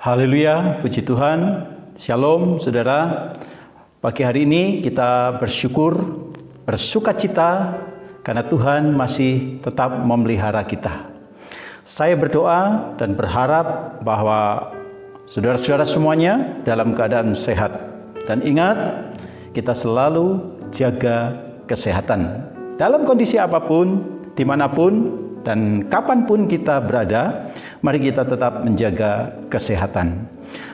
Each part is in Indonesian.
Haleluya, puji Tuhan. Shalom saudara. Pagi hari ini kita bersyukur, bersukacita karena Tuhan masih tetap memelihara kita. Saya berdoa dan berharap bahwa saudara-saudara semuanya dalam keadaan sehat. Dan ingat, kita selalu jaga kesehatan. Dalam kondisi apapun, dimanapun, dan kapanpun kita berada, mari kita tetap menjaga kesehatan.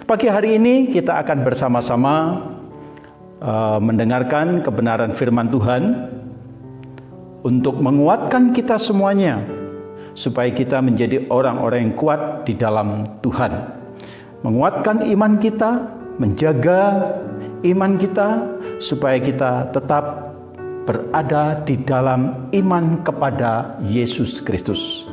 Pagi hari ini kita akan bersama-sama mendengarkan kebenaran firman Tuhan untuk menguatkan kita semuanya, supaya kita menjadi orang-orang yang kuat di dalam Tuhan. Menguatkan iman kita, menjaga iman kita, supaya kita tetap berada di dalam iman kepada Yesus Kristus.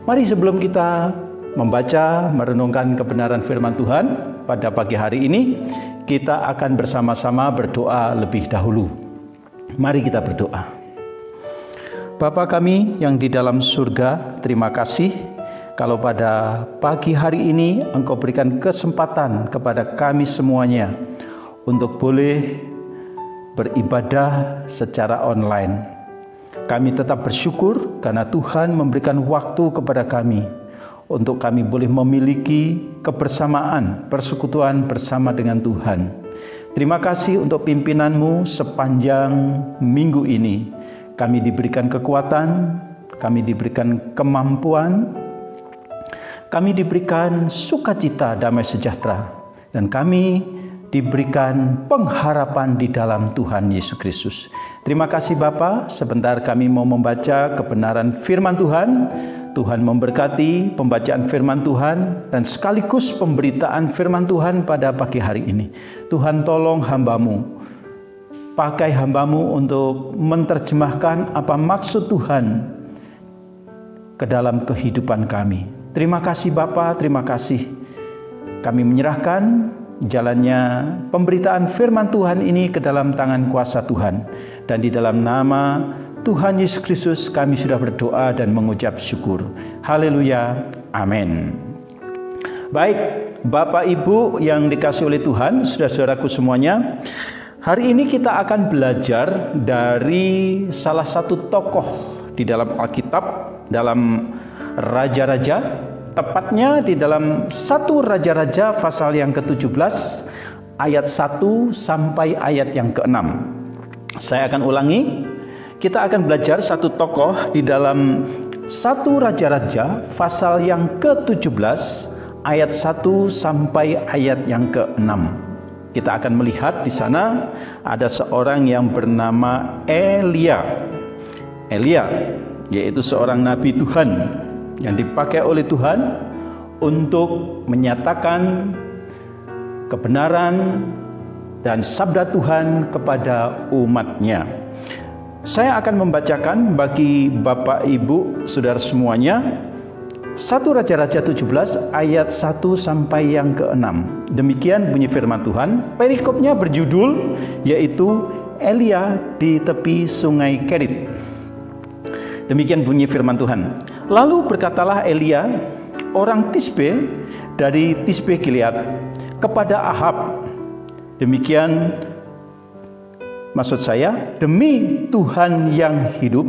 Mari sebelum kita membaca, merenungkan kebenaran firman Tuhan pada pagi hari ini, kita akan bersama-sama berdoa lebih dahulu. Mari kita berdoa. Bapa kami yang di dalam surga, terima kasih kalau pada pagi hari ini Engkau berikan kesempatan kepada kami semuanya untuk boleh beribadah secara online. Kami tetap bersyukur karena Tuhan memberikan waktu kepada kami untuk kami boleh memiliki kebersamaan, persekutuan bersama dengan Tuhan. Terima kasih untuk pimpinan-Mu sepanjang minggu ini. Kami diberikan kekuatan, kami diberikan kemampuan, kami diberikan sukacita, damai sejahtera, dan kami diberikan pengharapan di dalam Tuhan Yesus Kristus. Terima kasih Bapa. Sebentar kami mau membaca kebenaran firman Tuhan. Tuhan memberkati pembacaan firman Tuhan dan sekaligus pemberitaan firman Tuhan pada pagi hari ini. Tuhan tolong hamba-Mu, pakai hamba-Mu untuk menerjemahkan apa maksud Tuhan ke dalam kehidupan kami. Terima kasih Bapa, terima kasih. Kami menyerahkan jalannya pemberitaan firman Tuhan ini ke dalam tangan kuasa Tuhan. Dan di dalam nama Tuhan Yesus Kristus kami sudah berdoa dan mengucap syukur. Haleluya, amin. Baik, Bapak Ibu yang dikasihi oleh Tuhan, saudara-saudaraku semuanya, hari ini kita akan belajar dari salah satu tokoh di dalam Alkitab, dalam Raja-Raja, tepatnya di dalam 1 Raja-Raja pasal yang ke-17 ayat 1 sampai ayat yang ke-6. Saya akan ulangi. Kita akan belajar satu tokoh di dalam 1 Raja-Raja pasal yang ke-17 ayat 1 sampai ayat yang ke-6. Kita akan melihat di sana ada seorang yang bernama Elia. Elia yaitu seorang nabi Tuhan yang dipakai oleh Tuhan untuk menyatakan kebenaran dan sabda Tuhan kepada umatnya. Saya akan membacakan bagi Bapak Ibu Saudara semuanya 1 Raja-Raja 17 ayat 1 sampai yang ke-6. Demikian bunyi firman Tuhan. Perikopnya berjudul yaitu Elia di tepi sungai Kerit. Demikian bunyi firman Tuhan. Lalu berkatalah Elia, orang Tisbe dari Tisbe Gilead, kepada Ahab, demikian maksud saya, demi Tuhan yang hidup,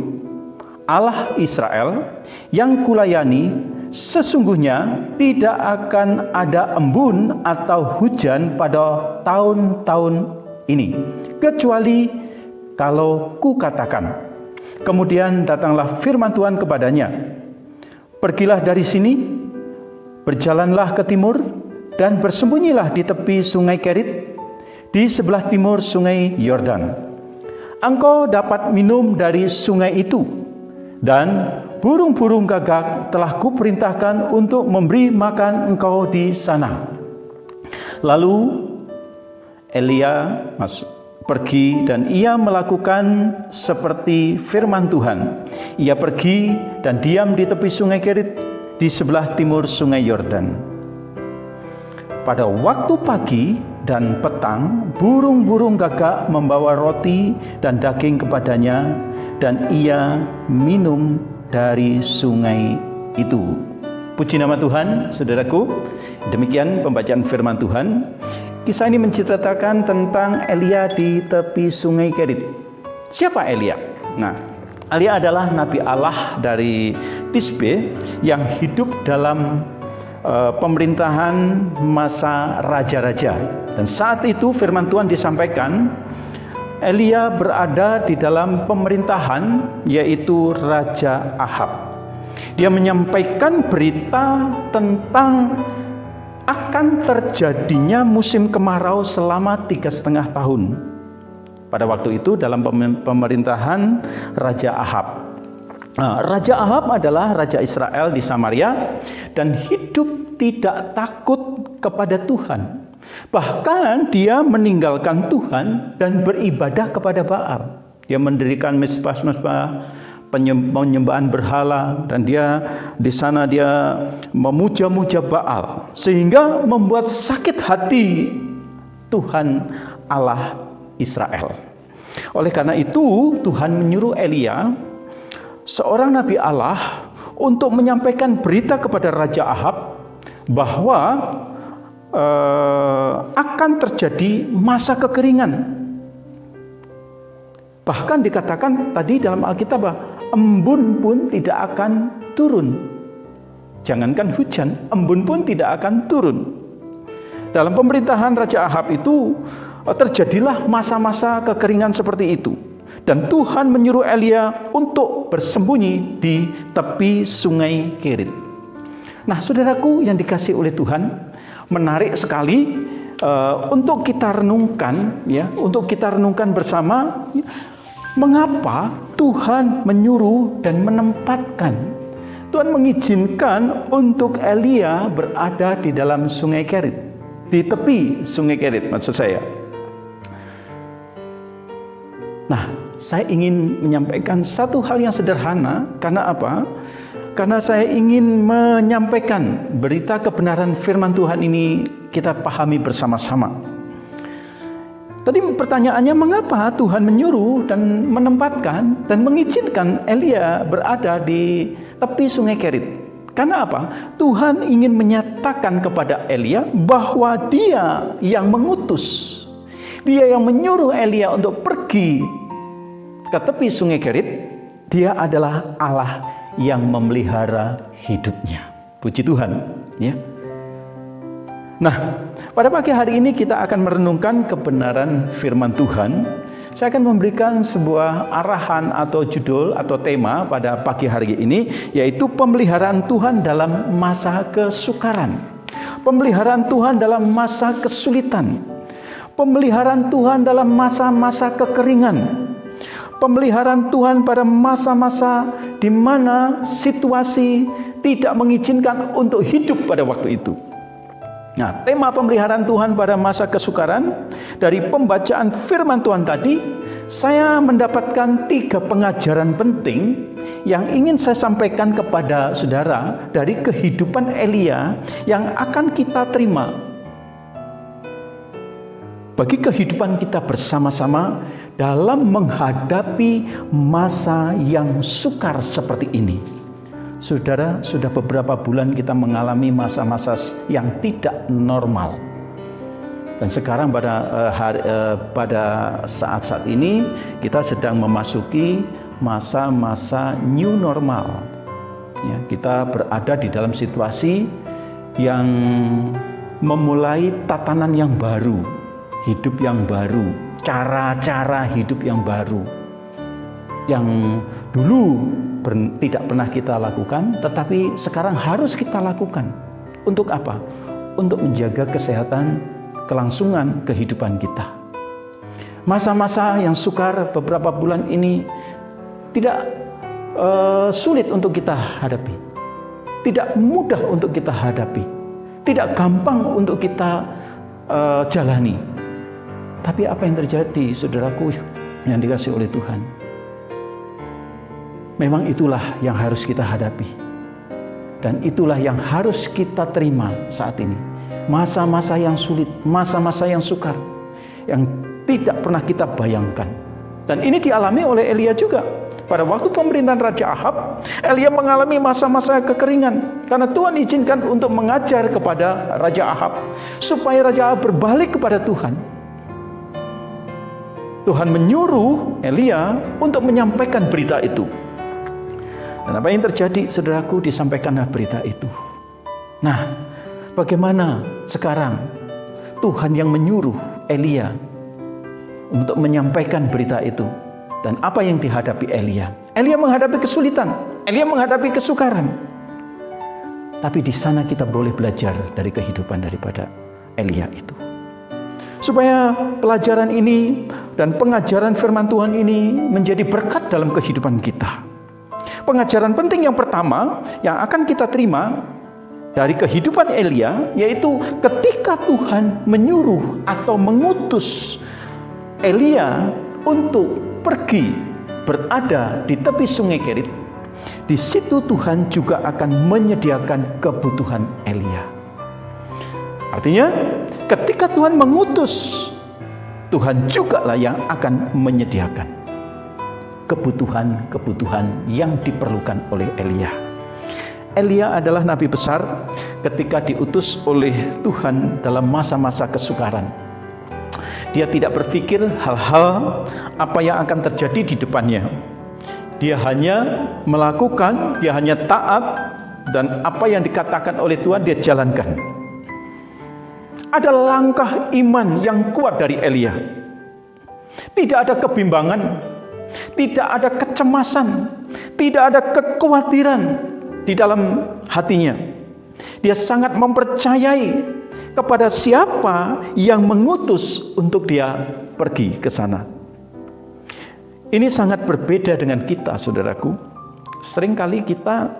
Allah Israel yang kulayani, sesungguhnya tidak akan ada embun atau hujan pada tahun-tahun ini, kecuali kalau kukatakan. Kemudian datanglah firman Tuhan kepadanya, pergilah dari sini, berjalanlah ke timur, dan bersembunyilah di tepi sungai Kerit, di sebelah timur sungai Yordan. Engkau dapat minum dari sungai itu, dan burung-burung gagak telah kuperintahkan untuk memberi makan engkau di sana. Lalu Elia pergi dan ia melakukan seperti firman Tuhan. Ia pergi dan diam di tepi sungai Kerit di sebelah timur sungai Yordan. Pada waktu pagi dan petang, burung-burung gagak membawa roti dan daging kepadanya, dan ia minum dari sungai itu. Puji nama Tuhan, saudaraku. Demikian pembacaan firman Tuhan. Kisah ini menceritakan tentang Elia di tepi sungai Kerit. Siapa Elia? Nah, Elia adalah nabi Allah dari Tisbe yang hidup dalam pemerintahan masa raja-raja. Dan saat itu firman Tuhan disampaikan, Elia berada di dalam pemerintahan yaitu Raja Ahab. Dia menyampaikan berita tentang akan terjadinya musim kemarau selama 3,5 tahun. Pada waktu itu dalam pemerintahan Raja Ahab. Raja Ahab adalah Raja Israel di Samaria dan hidup tidak takut kepada Tuhan. Bahkan dia meninggalkan Tuhan dan beribadah kepada Baal. Dia mendirikan mezbah-mezbah penyembahan berhala, dan dia di sana dia memuja-muja Baal sehingga membuat sakit hati Tuhan Allah Israel. Oleh karena itu Tuhan menyuruh Elia, seorang nabi Allah, untuk menyampaikan berita kepada Raja Ahab bahwa akan terjadi masa kekeringan. Bahkan dikatakan tadi dalam Alkitab, embun pun tidak akan turun. Jangankan hujan, embun pun tidak akan turun. Dalam pemerintahan Raja Ahab itu terjadilah masa-masa kekeringan seperti itu. Dan Tuhan menyuruh Elia untuk bersembunyi di tepi sungai Kerit. Nah, saudaraku yang dikasihi oleh Tuhan, menarik sekali untuk kita renungkan, ya, untuk kita renungkan bersama. Mengapa Tuhan menyuruh dan menempatkan, Tuhan mengizinkan untuk Elia berada di dalam sungai Kerit, di tepi sungai Kerit maksud saya. Nah, saya ingin menyampaikan satu hal yang sederhana. Karena apa? Karena saya ingin menyampaikan berita kebenaran firman Tuhan ini kita pahami bersama-sama. Tadi pertanyaannya, mengapa Tuhan menyuruh dan menempatkan dan mengizinkan Elia berada di tepi sungai Kerit? Karena apa? Tuhan ingin menyatakan kepada Elia bahwa dia yang mengutus, dia yang menyuruh Elia untuk pergi ke tepi sungai Kerit. Dia adalah Allah yang memelihara hidupnya. Puji Tuhan, ya. Nah, pada pagi hari ini kita akan merenungkan kebenaran firman Tuhan. Saya akan memberikan sebuah arahan atau judul atau tema pada pagi hari ini, yaitu pemeliharaan Tuhan dalam masa kesukaran. Pemeliharaan Tuhan dalam masa kesulitan. Pemeliharaan Tuhan dalam masa-masa kekeringan. Pemeliharaan Tuhan pada masa-masa di mana situasi tidak mengizinkan untuk hidup pada waktu itu. Nah, tema pemeliharaan Tuhan pada masa kesukaran, dari pembacaan firman Tuhan tadi, saya mendapatkan 3 pengajaran penting yang ingin saya sampaikan kepada saudara dari kehidupan Elia yang akan kita terima bagi kehidupan kita bersama-sama dalam menghadapi masa yang sukar seperti ini. Saudara, sudah beberapa bulan kita mengalami masa-masa yang tidak normal. Dan sekarang pada saat-saat ini kita sedang memasuki masa-masa new normal. Ya, kita berada di dalam situasi yang memulai tatanan yang baru, hidup yang baru, cara-cara hidup yang baru. Yang dulu tidak pernah kita lakukan, tetapi sekarang harus kita lakukan. Untuk apa? Untuk menjaga kesehatan, kelangsungan kehidupan kita. Masa-masa yang sukar beberapa bulan ini tidak sulit untuk kita hadapi, tidak mudah untuk kita hadapi, tidak gampang untuk kita jalani. Tapi apa yang terjadi, saudaraku yang dikasihi oleh Tuhan? Memang itulah yang harus kita hadapi. Dan itulah yang harus kita terima saat ini. Masa-masa yang sulit, masa-masa yang sukar, yang tidak pernah kita bayangkan. Dan ini dialami oleh Elia juga. Pada waktu pemerintahan Raja Ahab, Elia mengalami masa-masa kekeringan karena Tuhan izinkan untuk mengajar kepada Raja Ahab supaya Raja Ahab berbalik kepada Tuhan. Tuhan menyuruh Elia untuk menyampaikan berita itu. Dan apa yang terjadi, saudaraku, disampaikanlah berita itu. Nah, bagaimana sekarang Tuhan yang menyuruh Elia untuk menyampaikan berita itu? Dan apa yang dihadapi Elia? Elia menghadapi kesulitan, Elia menghadapi kesukaran. Tapi di sana kita boleh belajar dari kehidupan daripada Elia itu. Supaya pelajaran ini dan pengajaran firman Tuhan ini menjadi berkat dalam kehidupan kita. Pengajaran penting yang pertama yang akan kita terima dari kehidupan Elia, yaitu ketika Tuhan menyuruh atau mengutus Elia untuk pergi berada di tepi sungai Kerit, di situ Tuhan juga akan menyediakan kebutuhan Elia. Artinya, ketika Tuhan mengutus, Tuhan juga lah yang akan menyediakan kebutuhan-kebutuhan yang diperlukan oleh Elia. Elia adalah nabi besar ketika diutus oleh Tuhan dalam masa-masa kesukaran. Dia tidak berpikir hal-hal apa yang akan terjadi di depannya. Dia hanya melakukan, dia hanya taat, dan apa yang dikatakan oleh Tuhan dia jalankan. Ada langkah iman yang kuat dari Elia. Tidak ada kebimbangan, tidak ada kecemasan, tidak ada kekhawatiran di dalam hatinya. Dia sangat mempercayai kepada siapa yang mengutus untuk dia pergi ke sana. Ini sangat berbeda dengan kita, saudaraku. Seringkali kita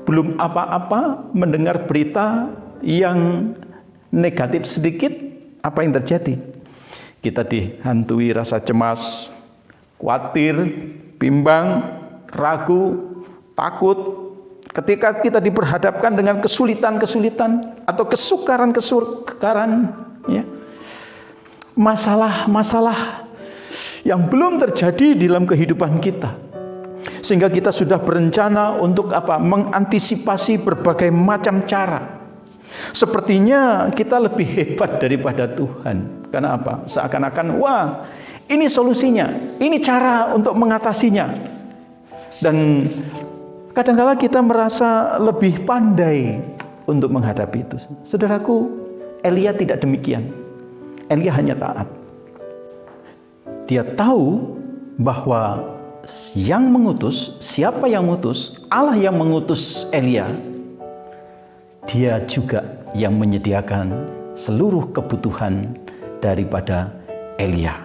belum apa-apa mendengar berita yang negatif sedikit, apa yang terjadi? Kita dihantui rasa cemas, khawatir, bimbang, ragu, takut. Ketika kita diperhadapkan dengan kesulitan-kesulitan atau kesukaran-kesukaran, ya, masalah-masalah yang belum terjadi dalam kehidupan kita, sehingga kita sudah berencana untuk mengantisipasi berbagai macam cara. Sepertinya kita lebih hebat daripada Tuhan. Karena apa? Seakan-akan, wah, ini solusinya, ini cara untuk mengatasinya. Dan kadang-kala kita merasa lebih pandai untuk menghadapi itu. Saudaraku, Elia tidak demikian. Elia hanya taat. Dia tahu bahwa yang mengutus, siapa yang mengutus, Allah yang mengutus Elia, dia juga yang menyediakan seluruh kebutuhan daripada Elia.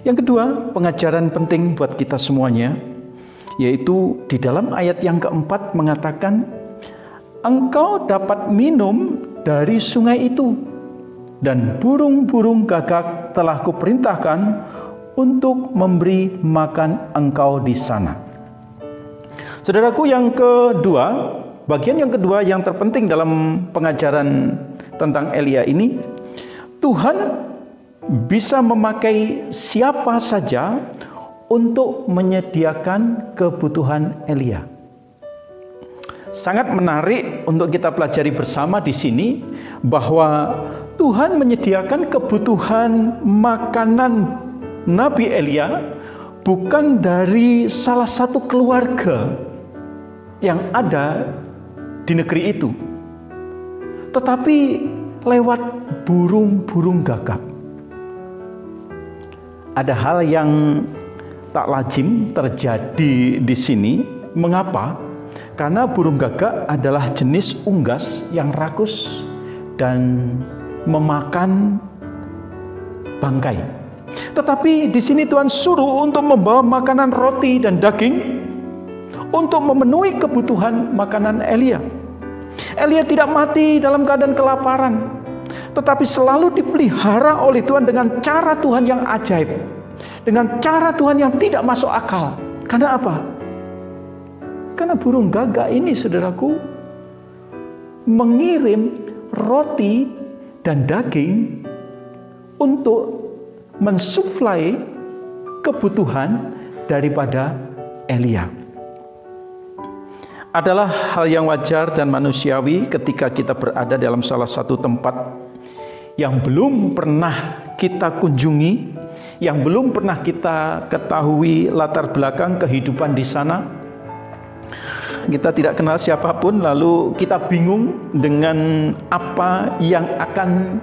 Yang kedua, pengajaran penting buat kita semuanya, yaitu di dalam ayat yang keempat mengatakan, engkau dapat minum dari sungai itu, dan burung-burung gagak telah kuperintahkan untuk memberi makan engkau di sana. Saudaraku, yang kedua, bagian yang kedua yang terpenting dalam pengajaran tentang Elia ini, Tuhan bisa memakai siapa saja untuk menyediakan kebutuhan Elia. Sangat menarik untuk kita pelajari bersama di sini bahwa Tuhan menyediakan kebutuhan makanan Nabi Elia bukan dari salah satu keluarga yang ada di negeri itu, tetapi lewat burung-burung gagak. Ada hal yang tak lazim terjadi di sini. Mengapa? Karena burung gagak adalah jenis unggas yang rakus dan memakan bangkai. Tetapi di sini Tuhan suruh untuk membawa makanan roti dan daging untuk memenuhi kebutuhan makanan Elia. Elia tidak mati dalam keadaan kelaparan, tetapi selalu dipelihara oleh Tuhan dengan cara Tuhan yang ajaib, dengan cara Tuhan yang tidak masuk akal. Karena apa? Karena burung gagak ini, saudaraku, mengirim roti dan daging untuk mensuplai kebutuhan daripada Elia. Adalah hal yang wajar dan manusiawi ketika kita berada dalam salah satu tempat yang belum pernah kita kunjungi, yang belum pernah kita ketahui latar belakang kehidupan di sana. Kita tidak kenal siapapun, lalu kita bingung dengan apa yang akan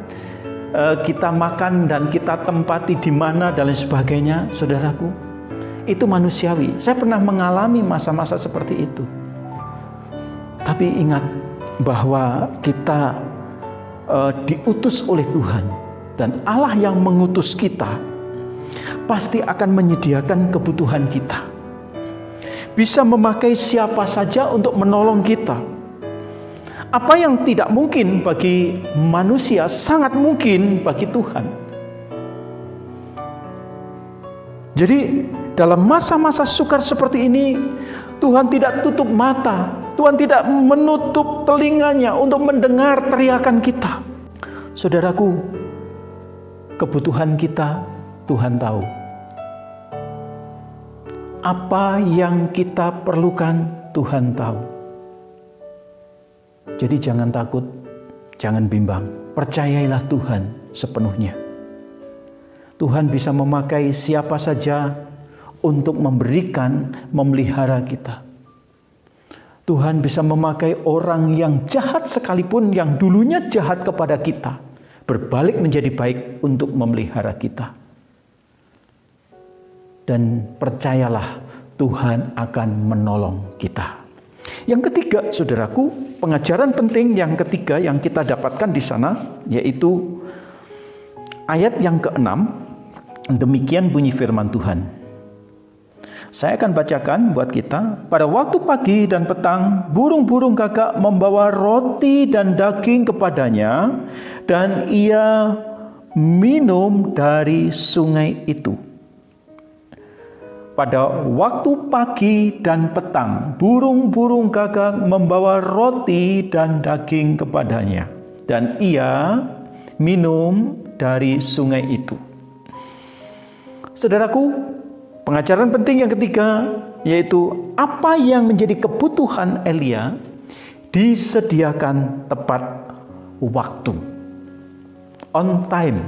kita makan dan kita tempati di mana dan lain sebagainya. Saudaraku, itu manusiawi. Saya pernah mengalami masa-masa seperti itu. Tapi ingat bahwa kita diutus oleh Tuhan, dan Allah yang mengutus kita pasti akan menyediakan kebutuhan kita. Bisa memakai siapa saja untuk menolong kita. Apa yang tidak mungkin bagi manusia sangat mungkin bagi Tuhan. Jadi dalam masa-masa sukar seperti ini, Tuhan tidak tutup mata, Tuhan tidak menutup telinganya untuk mendengar teriakan kita. Saudaraku, kebutuhan kita Tuhan tahu. Apa yang kita perlukan Tuhan tahu. Jadi jangan takut, jangan bimbang. Percayailah Tuhan sepenuhnya. Tuhan bisa memakai siapa saja untuk memberikan, memelihara kita. Tuhan bisa memakai orang yang jahat sekalipun, yang dulunya jahat kepada kita, berbalik menjadi baik untuk memelihara kita. Dan percayalah, Tuhan akan menolong kita. Yang ketiga, saudaraku, pengajaran penting yang ketiga yang kita dapatkan di sana, yaitu ayat yang ke-6. Demikian bunyi firman Tuhan. Saya akan bacakan buat kita. Pada waktu pagi dan petang, burung-burung gagak membawa roti dan daging kepadanya, dan ia minum dari sungai itu. Pada waktu pagi dan petang, burung-burung gagak membawa roti dan daging kepadanya, dan ia minum dari sungai itu. Saudaraku, pengajaran penting yang ketiga, yaitu apa yang menjadi kebutuhan Elia disediakan tepat waktu. On time.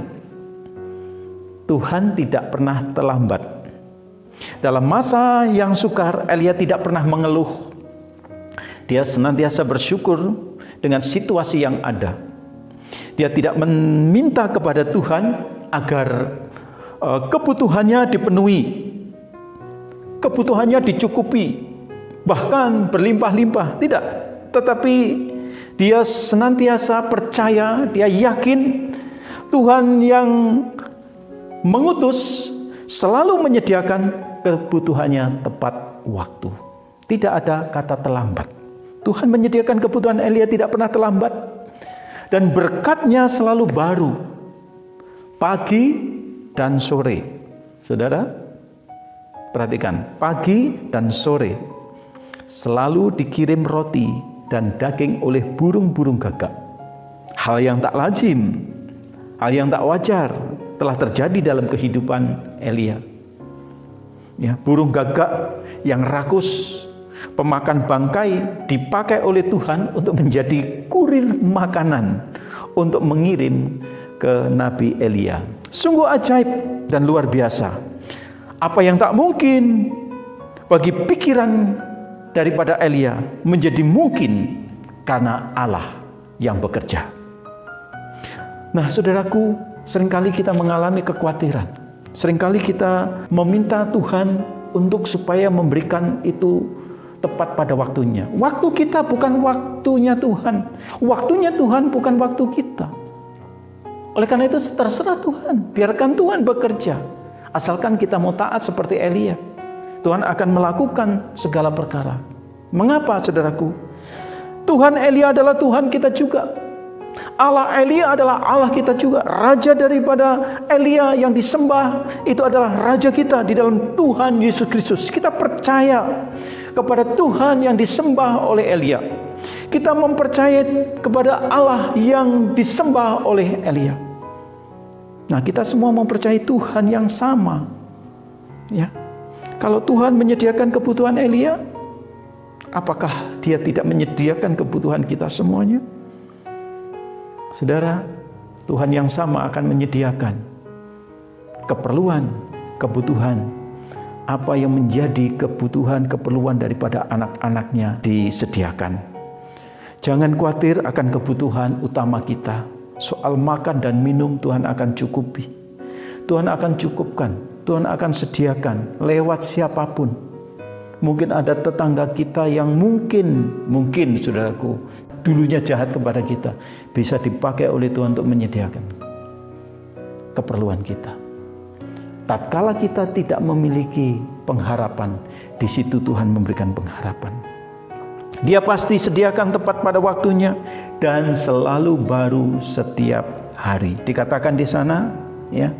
Tuhan tidak pernah terlambat. Dalam masa yang sukar, Elia tidak pernah mengeluh. Dia senantiasa bersyukur dengan situasi yang ada. Dia tidak meminta kepada Tuhan agar kebutuhannya dipenuhi, kebutuhannya dicukupi, bahkan berlimpah-limpah. Tidak, tetapi dia senantiasa percaya, dia yakin Tuhan yang mengutus selalu menyediakan kebutuhannya tepat waktu. Tidak ada kata terlambat. Tuhan menyediakan kebutuhan Elia tidak pernah terlambat, dan berkatnya selalu baru, pagi dan sore. Saudara, perhatikan, pagi dan sore selalu dikirim roti dan daging oleh burung-burung gagak. Hal yang tak lazim, hal yang tak wajar telah terjadi dalam kehidupan Elia. Ya, burung gagak yang rakus, pemakan bangkai, dipakai oleh Tuhan untuk menjadi kurir makanan untuk mengirim ke Nabi Elia. Sungguh ajaib dan luar biasa. Apa yang tak mungkin bagi pikiran daripada Elia menjadi mungkin karena Allah yang bekerja. Nah, saudaraku, seringkali kita mengalami kekhawatiran. Seringkali kita meminta Tuhan untuk supaya memberikan itu tepat pada waktunya. Waktu kita bukan waktunya Tuhan. Waktunya Tuhan bukan waktu kita. Oleh karena itu terserah Tuhan. Biarkan Tuhan bekerja. Asalkan kita mau taat seperti Elia, Tuhan akan melakukan segala perkara. Mengapa, saudaraku? Tuhan Elia adalah Tuhan kita juga. Allah Elia adalah Allah kita juga. Raja daripada Elia yang disembah itu adalah Raja kita di dalam Tuhan Yesus Kristus. Kita percaya kepada Tuhan yang disembah oleh Elia. Kita mempercayai kepada Allah yang disembah oleh Elia. Nah, kita semua mempercayai Tuhan yang sama. Ya. Kalau Tuhan menyediakan kebutuhan Elia, apakah Dia tidak menyediakan kebutuhan kita semuanya? Saudara, Tuhan yang sama akan menyediakan keperluan, kebutuhan, apa yang menjadi kebutuhan, keperluan daripada anak-anaknya disediakan. Jangan khawatir akan kebutuhan utama kita. Soal makan dan minum Tuhan akan cukupi. Tuhan akan cukupkan, Tuhan akan sediakan lewat siapapun. Mungkin ada tetangga kita yang mungkin saudaraku, dulunya jahat kepada kita, bisa dipakai oleh Tuhan untuk menyediakan keperluan kita. Tatkala kita tidak memiliki pengharapan, di situ Tuhan memberikan pengharapan. Dia pasti sediakan tepat pada waktunya dan selalu baru setiap hari. Dikatakan di sana, ya,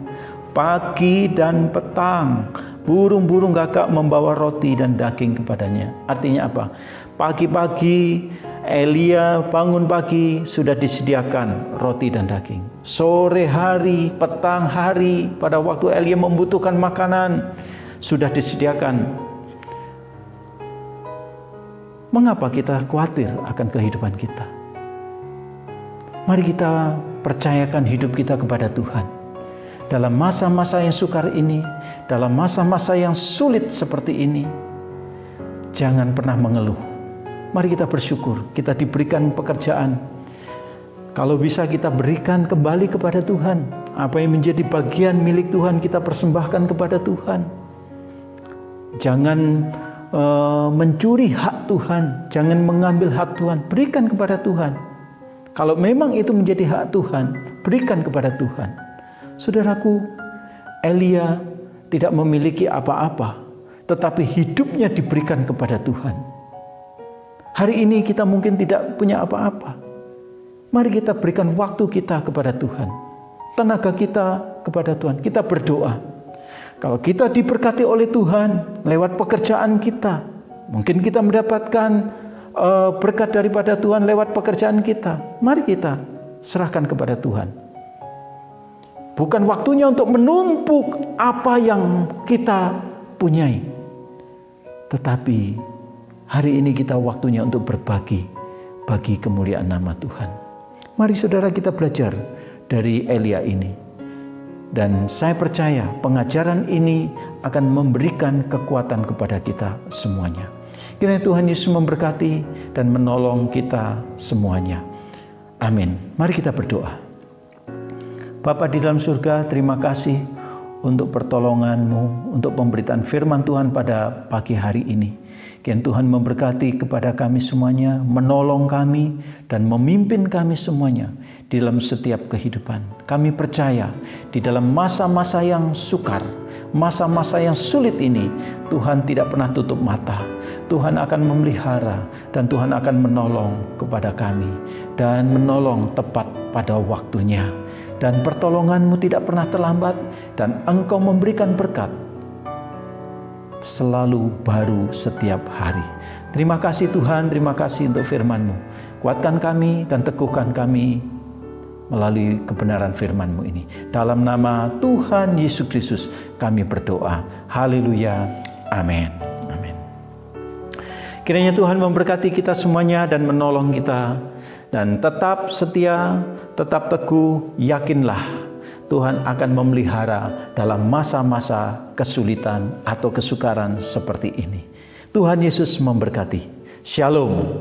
pagi dan petang burung-burung gagak membawa roti dan daging kepadanya. Artinya apa? Pagi-pagi Elia bangun pagi, sudah disediakan roti dan daging. Sore hari, petang hari, pada waktu Elia membutuhkan makanan, sudah disediakan. Mengapa kita khawatir akan kehidupan kita? Mari kita percayakan hidup kita kepada Tuhan. Dalam masa-masa yang sukar ini, dalam masa-masa yang sulit seperti ini, jangan pernah mengeluh. Mari kita bersyukur, kita diberikan pekerjaan. Kalau bisa kita berikan kembali kepada Tuhan. Apa yang menjadi bagian milik Tuhan kita persembahkan kepada Tuhan. Jangan mencuri hak Tuhan, jangan mengambil hak Tuhan, berikan kepada Tuhan. Kalau memang itu menjadi hak Tuhan, berikan kepada Tuhan. Saudaraku, Elia tidak memiliki apa-apa, tetapi hidupnya diberikan kepada Tuhan. Hari ini kita mungkin tidak punya apa-apa. Mari kita berikan waktu kita kepada Tuhan, tenaga kita kepada Tuhan. Kita berdoa. Kalau kita diberkati oleh Tuhan lewat pekerjaan kita, mungkin kita mendapatkan berkat daripada Tuhan lewat pekerjaan kita. Mari kita serahkan kepada Tuhan. Bukan waktunya untuk menumpuk apa yang kita punyai, tetapi hari ini kita waktunya untuk berbagi bagi kemuliaan nama Tuhan. Mari saudara kita belajar dari Elia ini. Dan saya percaya pengajaran ini akan memberikan kekuatan kepada kita semuanya. Kiranya Tuhan Yesus memberkati dan menolong kita semuanya. Amin. Mari kita berdoa. Bapa di dalam surga, terima kasih untuk pertolongan-Mu, untuk pemberitaan firman Tuhan pada pagi hari ini. Kiranya Tuhan memberkati kepada kami semuanya, menolong kami dan memimpin kami semuanya di dalam setiap kehidupan. Kami percaya di dalam masa-masa yang sukar, masa-masa yang sulit ini, Tuhan tidak pernah tutup mata. Tuhan akan memelihara dan Tuhan akan menolong kepada kami dan menolong tepat pada waktunya. Dan pertolongan-Mu tidak pernah terlambat dan Engkau memberikan berkat selalu baru setiap hari. Terima kasih Tuhan, terima kasih untuk firman-Mu. Kuatkan kami dan teguhkan kami melalui kebenaran firman-Mu ini. Dalam nama Tuhan Yesus Kristus kami berdoa. Haleluya. Amin. Amin. Kiranya Tuhan memberkati kita semuanya dan menolong kita. Dan tetap setia, tetap teguh, yakinlah Tuhan akan memelihara dalam masa-masa kesulitan atau kesukaran seperti ini. Tuhan Yesus memberkati. Shalom.